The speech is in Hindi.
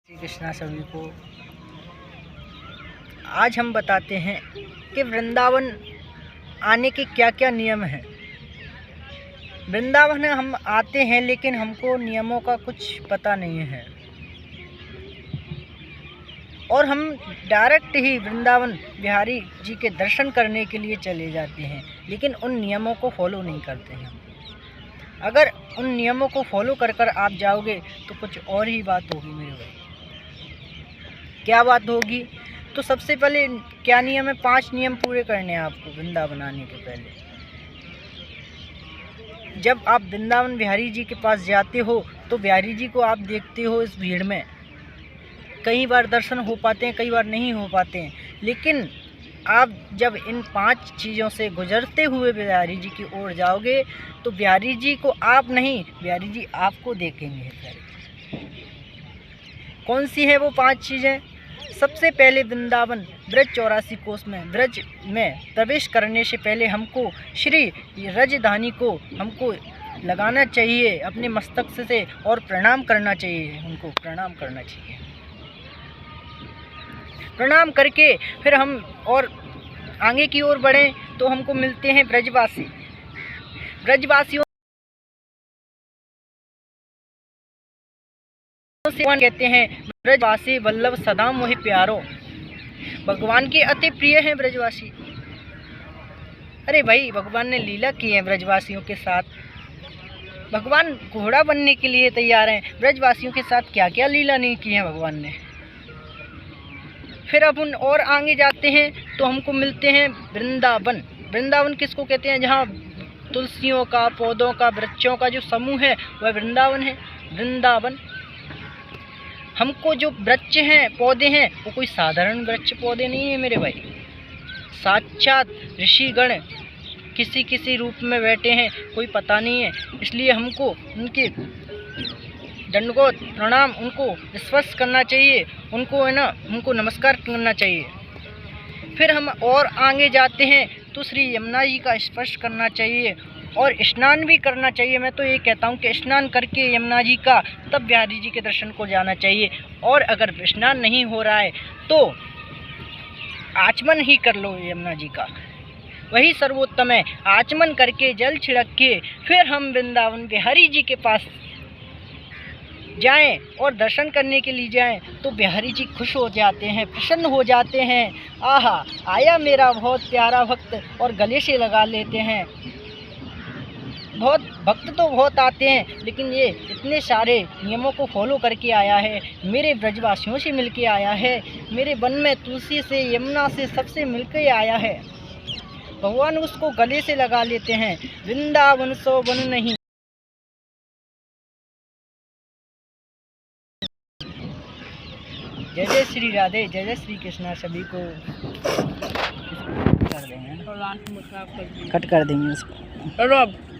श्री कृष्णा सभी को। आज हम बताते हैं कि वृंदावन आने के क्या क्या नियम हैं। वृंदावन हम आते हैं लेकिन हमको नियमों का कुछ पता नहीं है और हम डायरेक्ट ही वृंदावन बिहारी जी के दर्शन करने के लिए चले जाते हैं, लेकिन उन नियमों को फॉलो नहीं करते हैं। अगर उन नियमों को फॉलो कर आप जाओगे तो कुछ और ही बात होगी मेरे भाई। क्या बात होगी? तो सबसे पहले क्या नियम है? 5 नियम पूरे करने हैं आपको वृंदावन आने के पहले। जब आप वृंदावन बिहारी जी के पास जाते हो तो बिहारी जी को आप देखते हो इस भीड़ में। कई बार दर्शन हो पाते हैं, कई बार नहीं हो पाते हैं, लेकिन आप जब इन 5 चीज़ों से गुजरते हुए बिहारी जी की ओर जाओगे तो बिहारी जी को आप नहीं, बिहारी जी आपको देखेंगे। कौन सी है वो 5 चीज़ें? सबसे पहले वृंदावन ब्रज 84 कोस में ब्रज में प्रवेश करने से पहले हमको श्री रजधानी को हमको लगाना चाहिए अपने मस्तक से और प्रणाम करना चाहिए। उनको प्रणाम करना चाहिए। प्रणाम करके फिर हम और आगे की ओर बढ़ें तो हमको मिलते हैं ब्रजवासी। ब्रजवासियों से कहते हैं ब्रजवासी वल्लभ सदा मोहि प्यारो। भगवान के अति प्रिय हैं ब्रजवासी। अरे भाई, भगवान ने लीला की है ब्रजवासियों के साथ। भगवान घोड़ा बनने के लिए तैयार हैं। ब्रजवासियों के साथ क्या क्या लीला नहीं की है भगवान ने। फिर अब उन और आगे जाते हैं तो हमको मिलते हैं वृंदावन। वृंदावन किसको कहते हैं? जहाँ तुलसियों का, पौधों का, वृक्षों का जो समूह है वह वृंदावन है। वृंदावन हमको जो वृक्ष हैं, पौधे हैं, वो कोई साधारण वृक्ष पौधे नहीं है मेरे भाई। साक्षात ऋषिगण किसी रूप में बैठे हैं, कोई पता नहीं है। इसलिए हमको उनके दंडवत प्रणाम उनको स्पर्श करना चाहिए, उनको है ना, उनको नमस्कार करना चाहिए। फिर हम और आगे जाते हैं तो श्री यमुना जी का स्पर्श करना चाहिए और स्नान भी करना चाहिए। मैं तो ये कहता हूँ कि स्नान करके यमुना जी का तब बिहारी जी के दर्शन को जाना चाहिए। और अगर स्नान नहीं हो रहा है तो आचमन ही कर लो यमुना जी का, वही सर्वोत्तम है। आचमन करके जल छिड़क के फिर हम वृंदावन बिहारी जी के पास जाएं और दर्शन करने के लिए जाएं तो बिहारी जी खुश हो जाते हैं, प्रसन्न हो जाते हैं। आहा, आया मेरा बहुत प्यारा भक्त, और गले से लगा लेते हैं। बहुत भक्त तो बहुत आते हैं, लेकिन ये इतने सारे नियमों को फॉलो करके आया है, मेरे ब्रजवासियों से मिलके आया है, मेरे वन में तुलसी से, यमुना से, सबसे मिलके आया है। भगवान उसको गले से लगा लेते हैं। वृंदावन सो वन नहीं। जय जय श्री राधे, जय जय श्री कृष्णा सभी को। कर देंगे, कट कर देंगे उसको।